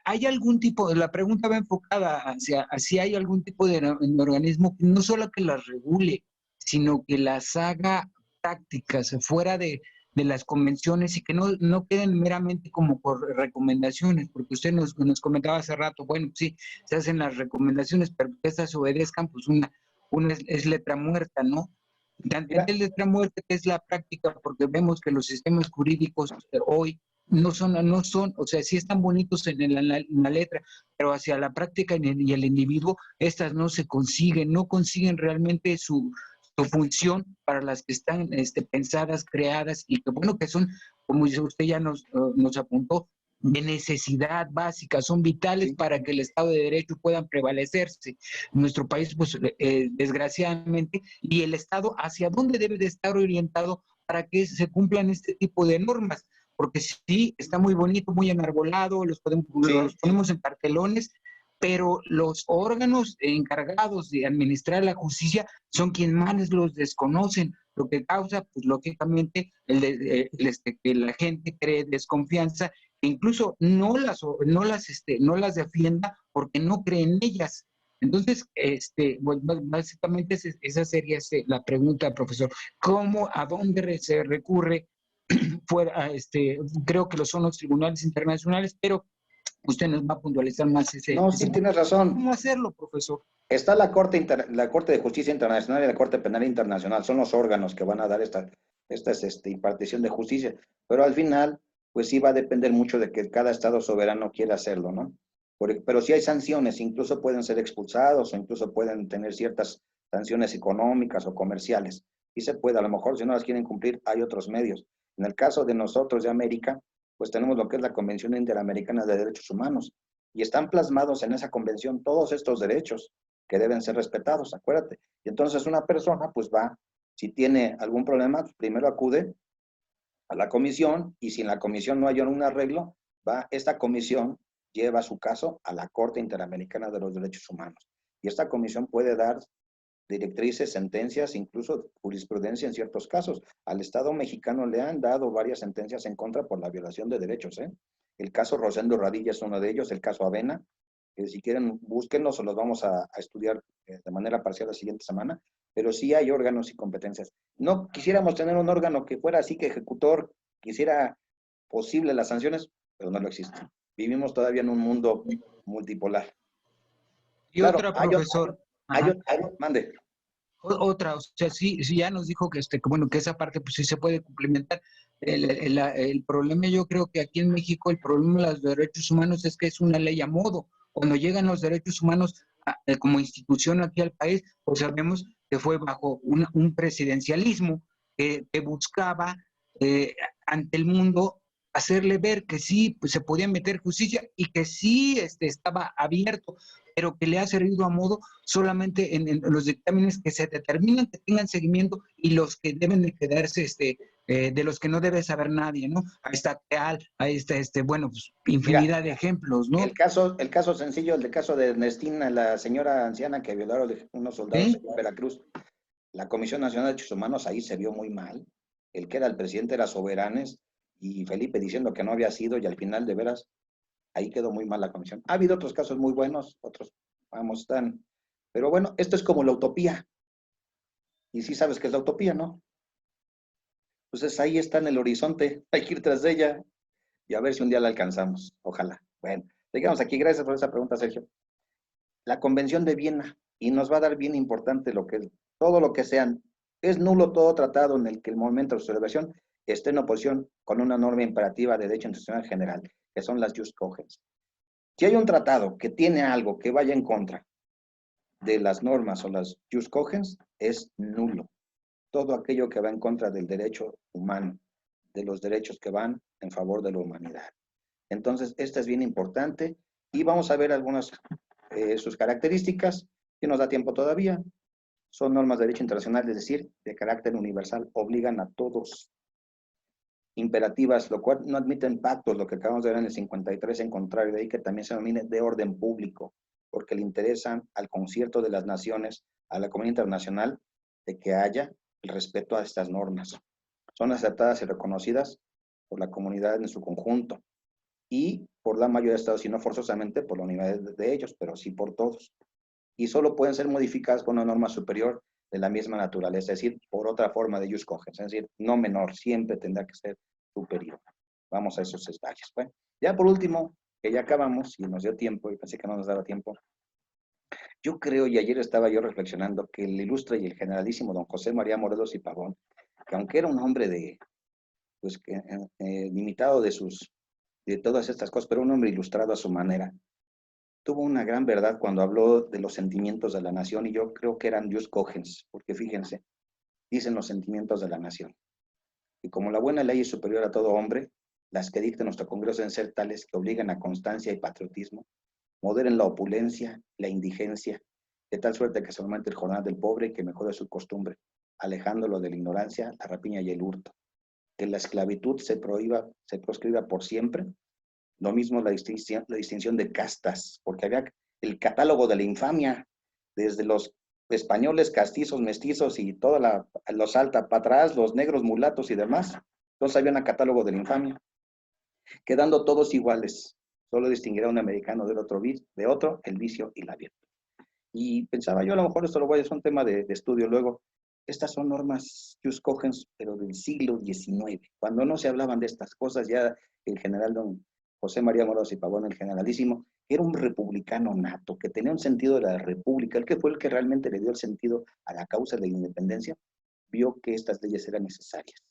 ¿Hay algún tipo, la pregunta va enfocada hacia si hay algún tipo de organismo que no solo que las regule, sino que las haga prácticas fuera de las convenciones y que no queden meramente como por recomendaciones? Porque usted nos comentaba hace rato, bueno, sí, se hacen las recomendaciones, pero que estas obedezcan, pues una es letra muerta, ¿no? Tanto es letra muerta que es la práctica, porque vemos que los sistemas jurídicos hoy no son, o sea, sí están bonitos en la letra, pero hacia la práctica y el individuo, estas no se consiguen, no consiguen realmente su función para las que están pensadas, creadas, y que bueno, que son, como usted ya nos apuntó, de necesidad básica, son vitales para que el Estado de Derecho pueda prevalecerse en nuestro país, pues desgraciadamente, y el Estado hacia dónde debe de estar orientado para que se cumplan este tipo de normas, porque sí, está muy bonito, muy enarbolado, los ponemos en cartelones, pero los órganos encargados de administrar la justicia son quienes más los desconocen, lo que causa, pues lógicamente, que la gente cree desconfianza, e incluso no las defienda porque no cree en ellas. Entonces, pues, básicamente esa sería la pregunta, profesor. ¿A dónde se recurre? Creo que lo son los tribunales internacionales, pero usted nos va a puntualizar más No, sí, tienes razón. ¿Cómo hacerlo, profesor? Está la Corte de Justicia Internacional y la Corte Penal Internacional, son los órganos que van a dar esta impartición de justicia, pero al final, pues sí va a depender mucho de que cada Estado soberano quiera hacerlo, ¿no? Pero sí hay sanciones, incluso pueden ser expulsados o incluso pueden tener ciertas sanciones económicas o comerciales. Y se puede, a lo mejor si no las quieren cumplir, hay otros medios. En el caso de nosotros de América, pues tenemos lo que es la Convención Interamericana de Derechos Humanos, y están plasmados en esa convención todos estos derechos que deben ser respetados, acuérdate. Y entonces una persona, pues va, si tiene algún problema, pues primero acude a la comisión, y si en la comisión no hay un arreglo, esta comisión lleva su caso a la Corte Interamericana de los Derechos Humanos. Y esta comisión puede dar directrices, sentencias, incluso jurisprudencia en ciertos casos. Al Estado mexicano le han dado varias sentencias en contra por la violación de derechos, ¿eh? El caso Rosendo Radilla es uno de ellos, el caso Avena, que si quieren búsquenlos o los vamos a estudiar de manera parcial la siguiente semana, pero sí hay órganos y competencias. No quisiéramos tener un órgano que fuera así que ejecutor, que hiciera posible las sanciones, pero no lo existe. Vivimos todavía en un mundo multipolar. Y Claro, otra, profesor. Ajá. mande. Otra, o sea, sí, sí ya nos dijo que bueno, que esa parte pues sí se puede complementar. El problema, yo creo que aquí en México el problema de los derechos humanos es que es una ley a modo. Cuando llegan los derechos humanos como institución aquí al país, pues sabemos que fue bajo un presidencialismo que buscaba ante el mundo hacerle ver que sí, pues se podía meter justicia y que sí estaba abierto, pero que le ha servido a modo solamente en los dictámenes que se determinan que tengan seguimiento y los que deben de quedarse, de los que no debe saber nadie, ¿no? Ahí está Teal, ahí está, bueno, pues infinidad Mira, de ejemplos, ¿no? el caso sencillo, el caso de Ernestina, la señora anciana que violaron unos soldados ¿Sí? en Veracruz, la Comisión Nacional de Derechos Humanos ahí se vio muy mal. El que era el presidente era Soberanes y Felipe diciendo que no había sido y al final de veras ahí quedó muy mal la comisión. Ha habido otros casos muy buenos, otros, vamos, están. Pero bueno, esto es como la utopía. Y sí sabes que es la utopía, ¿no? Entonces ahí está en el horizonte, hay que ir tras de ella y a ver si un día la alcanzamos. Ojalá. Bueno, llegamos aquí. Gracias por esa pregunta, Sergio. La Convención de Viena, y nos va a dar bien importante todo lo que sean, es nulo todo tratado en el que el momento de su celebración esté en oposición con una norma imperativa de derecho internacional general, que son las jus cogens. Si hay un tratado que tiene algo que vaya en contra de las normas o las jus cogens, es nulo. Todo aquello que va en contra del derecho humano, de los derechos que van en favor de la humanidad. Entonces, esta es bien importante y vamos a ver algunas sus características, que nos da tiempo todavía. Son normas de derecho internacional, es decir, de carácter universal, obligan a todos. Imperativas, lo cual no admiten pactos, lo que acabamos de ver en el 53, en contrario de ahí que también se denomine de orden público, porque le interesan al concierto de las naciones, a la comunidad internacional, de que haya el respeto a estas normas. Son aceptadas y reconocidas por la comunidad en su conjunto y por la mayoría de estados, y no forzosamente por la unidad de ellos, pero sí por todos. Y solo pueden ser modificadas por una norma superior de la misma naturaleza, es decir, por otra forma de jus cogens, es decir, no menor, siempre tendrá que ser superior. Vamos a esos detalles. Bueno, ya por último, que ya acabamos y nos dio tiempo, y pensé que no nos daba tiempo, yo creo, y ayer estaba yo reflexionando, que el ilustre y el generalísimo don José María Morelos y Pavón, que aunque era un hombre pues, limitado de todas estas cosas, pero un hombre ilustrado a su manera, tuvo una gran verdad cuando habló de los sentimientos de la nación, y yo creo que eran jus cogens, porque fíjense, dicen los sentimientos de la nación. Y como la buena ley es superior a todo hombre, las que dicta nuestro Congreso deben ser tales que obligan a constancia y patriotismo, moderen la opulencia, la indigencia, de tal suerte que se aumente el jornal del pobre y que mejore su costumbre, alejándolo de la ignorancia, la rapiña y el hurto. Que la esclavitud se proscriba por siempre. Lo mismo la distinción de castas, porque había el catálogo de la infamia, desde los españoles castizos, mestizos y los alta para atrás, los negros, mulatos y demás. Entonces había un catálogo de la infamia, quedando todos iguales. Solo distinguirá un americano del otro, el vicio y la virtud. Y pensaba yo, a lo mejor esto lo voy a hacer un tema de estudio luego. Estas son normas jus cogens, pero del siglo XIX. Cuando no se hablaban de estas cosas, ya el general don José María Morelos y Pavón, el generalísimo, era un republicano nato, que tenía un sentido de la república, el que fue el que realmente le dio el sentido a la causa de la independencia, vio que estas leyes eran necesarias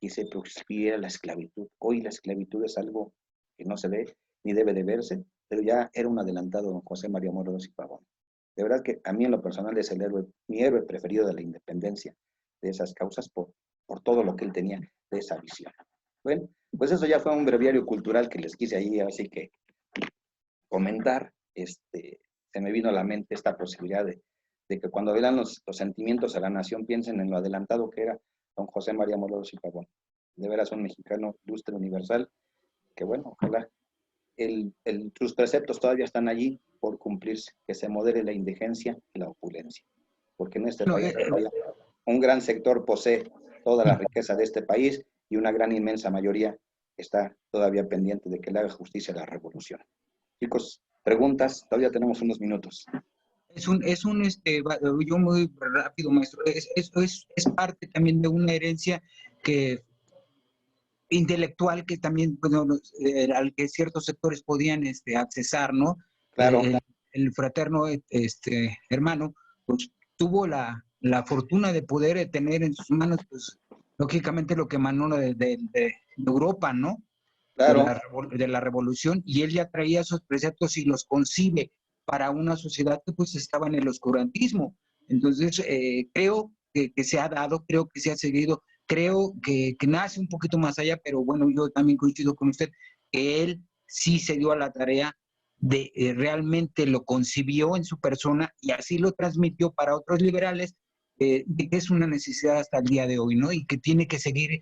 y se proscribiera la esclavitud. Hoy la esclavitud es algo que no se ve ni debe de verse, pero ya era un adelantado don José María Morelos y Pavón. De verdad que a mí en lo personal es mi héroe preferido de la independencia, de esas causas, por todo lo que él tenía de esa visión. Bueno, pues eso ya fue un breviario cultural que les quise ahí, así que comentar. Se me vino a la mente esta posibilidad de que cuando vean los sentimientos a la nación, piensen en lo adelantado que era don José María Morelos y Pavón. De veras un mexicano ilustre, universal, que bueno, ojalá sus preceptos todavía están allí por cumplirse, que se modere la indigencia y la opulencia, porque en este país un gran sector posee toda la riqueza de este país y una gran inmensa mayoría está todavía pendiente de que le haga justicia a la revolución. Chicos, preguntas, todavía tenemos unos minutos. Yo muy rápido, maestro, es parte también de una herencia intelectual que también, bueno, al que ciertos sectores podían accesar, ¿no? Claro. el fraterno hermano, pues tuvo la fortuna de poder tener en sus manos, pues, lógicamente lo que emanó de Europa, ¿no? Claro. De la revolución, y él ya traía esos preceptos y los concibe para una sociedad que pues estaba en el oscurantismo. Entonces, creo que se ha dado, creo que se ha seguido, creo que nace un poquito más allá, pero bueno, yo también coincido con usted, que él sí se dio a la tarea de realmente lo concibió en su persona y así lo transmitió para otros liberales, de que es una necesidad hasta el día de hoy, ¿no? Y que tiene que seguir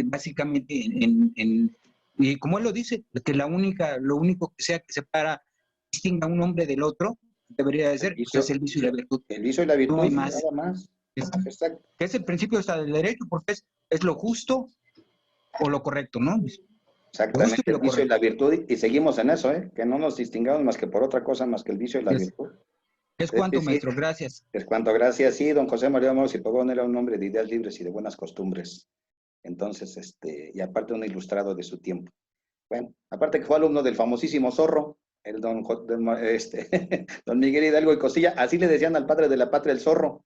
básicamente y como él lo dice, que lo único que sea que separa, distinga a un hombre del otro, debería de ser, pues es el vicio y la virtud. El vicio y la virtud, No hay más. nada más. Exacto. Que es el principio hasta del derecho, porque es lo justo o lo correcto, ¿no? Exactamente, el vicio y la virtud, y seguimos en eso, que no nos distingamos más que por otra cosa, más que el vicio y la virtud. Es cuanto, maestro, gracias. Es cuanto, gracias. Sí, don José María Moros y Pavón era un hombre de ideas libres y de buenas costumbres. Entonces, y aparte un ilustrado de su tiempo. Bueno, aparte que fue alumno del famosísimo Zorro, el don Miguel Hidalgo y Costilla, así le decían al padre de la patria, el Zorro.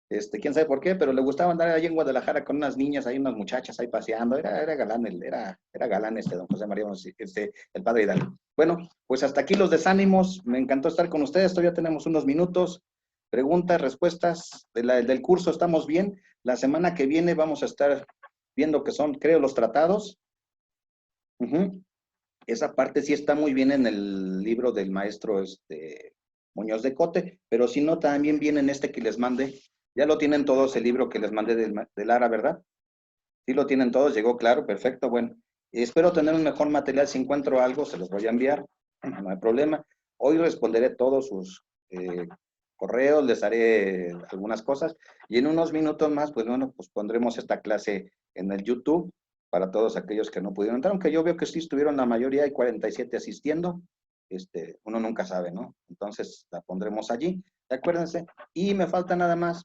Quién sabe por qué, pero le gustaba andar allí en Guadalajara con unas niñas, ahí unas muchachas ahí paseando, era galán, era galán don José María, el padre Hidalgo. Bueno, pues hasta aquí los desánimos, me encantó estar con ustedes, todavía tenemos unos minutos, preguntas, respuestas del curso, estamos bien, la semana que viene vamos a estar viendo que son, creo, los tratados. Esa parte sí está muy bien en el libro del maestro Muñoz de Cote, pero si no, también viene en que les mandé. Ya lo tienen todos, el libro que les mandé de Lara, ¿verdad? Sí lo tienen todos, llegó claro, perfecto, bueno. Espero tener un mejor material, si encuentro algo se los voy a enviar, no hay problema. Hoy responderé todos sus correos, les haré algunas cosas, y en unos minutos más, pues bueno, pues pondremos esta clase en el YouTube, para todos aquellos que no pudieron entrar, aunque yo veo que sí estuvieron la mayoría, hay 47 asistiendo, uno nunca sabe, ¿no? Entonces la pondremos allí, acuérdense, y me falta nada más,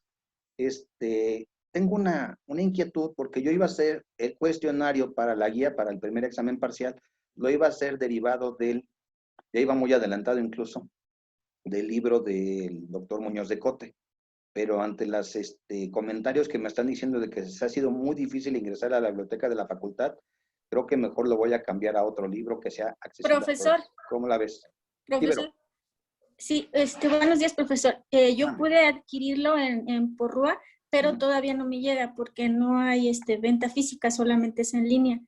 tengo una inquietud, porque yo iba a hacer el cuestionario para la guía, para el primer examen parcial, lo iba a hacer derivado ya iba muy adelantado incluso, del libro del doctor Muñoz de Cote, pero ante los comentarios que me están diciendo de que se ha sido muy difícil ingresar a la biblioteca de la facultad, creo que mejor lo voy a cambiar a otro libro que sea accesible. Profesor. ¿Cómo la ves? Profesor. Sí, buenos días, profesor. Yo pude adquirirlo en Porrúa, pero todavía no me llega porque no hay venta física, solamente es en línea.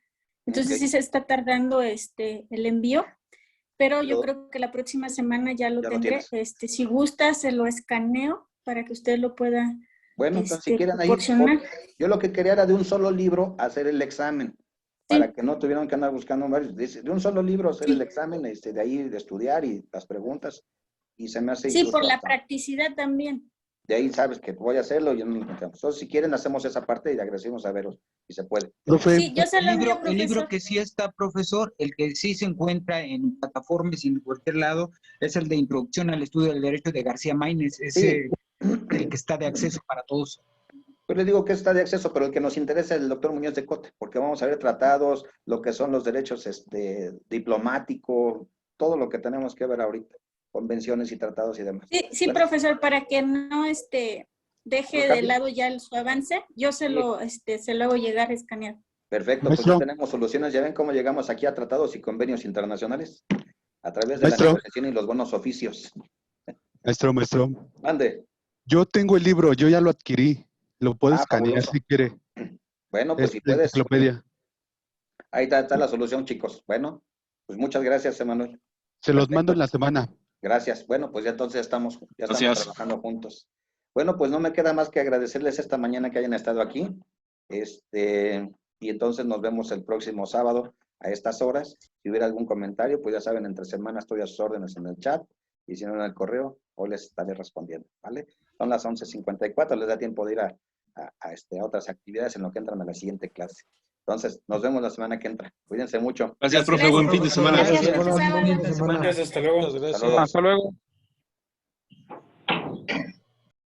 Entonces sí se está tardando el envío, pero yo creo que la próxima semana ya lo tendré. Si gusta, se lo escaneo para que usted lo pueda entonces si quieren ahí, yo lo que quería era de un solo libro hacer el examen, para que no tuvieran que andar buscando varios, de un solo libro hacer el examen, de ahí de estudiar y las preguntas, y se me hace... Sí, por la practicidad también. De ahí sabes que voy a hacerlo y no lo encontramos. Entonces, si quieren, hacemos esa parte y agradecemos a veros si se puede. Sí, yo se lo envío, profesor. El libro que sí está, profesor, el que sí se encuentra en plataformas y en cualquier lado, es el de Introducción al Estudio del Derecho de García Maínez. Ese el que está de acceso para todos. Pues les digo que está de acceso, pero el que nos interesa es el doctor Muñoz de Cote, porque vamos a ver tratados, lo que son los derechos diplomáticos, todo lo que tenemos que ver ahorita, convenciones y tratados y demás. Sí, bueno, profesor, para que no deje de lado ya su avance, yo se lo hago llegar escaneado. Perfecto, pues ya tenemos soluciones, ya ven cómo llegamos aquí a tratados y convenios internacionales, a través de la negociación y los buenos oficios. Maestro. Mande. Yo tengo el libro, yo ya lo adquirí. Lo puedo escanear si quiere. Bueno, pues si puedes. Enciclopedia. Ahí está la solución, chicos. Bueno, pues muchas gracias, Emanuel. Se los mando en la semana. Gracias. Bueno, pues ya entonces estamos trabajando juntos. Bueno, pues no me queda más que agradecerles esta mañana que hayan estado aquí. Y entonces nos vemos el próximo sábado a estas horas. Si hubiera algún comentario, pues ya saben, entre semanas estoy a sus órdenes en el chat. Y si no en el correo, hoy les estaré respondiendo, ¿vale? Son las 11:54, les da tiempo de ir a otras actividades en lo que entran a la siguiente clase. Entonces, nos vemos la semana que entra. Cuídense mucho. Gracias, profe. Buen fin de semana. Gracias, hasta luego. Hasta luego.